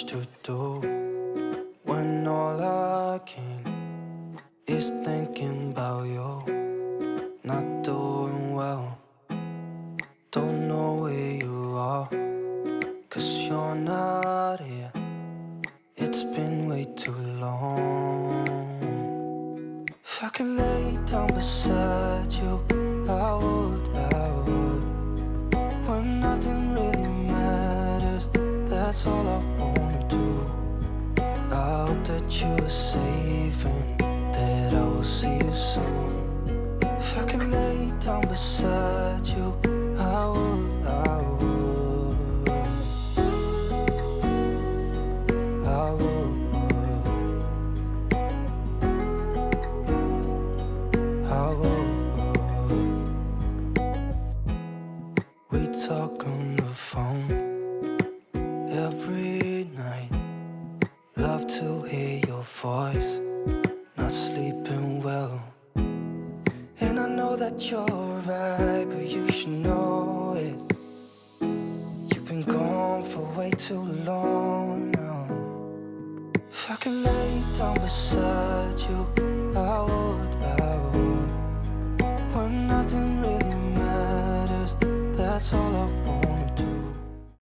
much to do when all I can is thinking about you. Not doing well, don't know where you are, 'cause you're not here. It's been way too long. If I could lay down beside you, I would. When nothing really matters, that's all I wanna do. I hope that you are safe and that I will see you soon. If I could lay down beside you, I would. We talk on the phone every night. Love to hear your voice. Not sleeping well, and I know that you're right, but you should know it. You've been gone for way too long now. If I could lay down beside you, I would. When nothing really matters, that's all I want.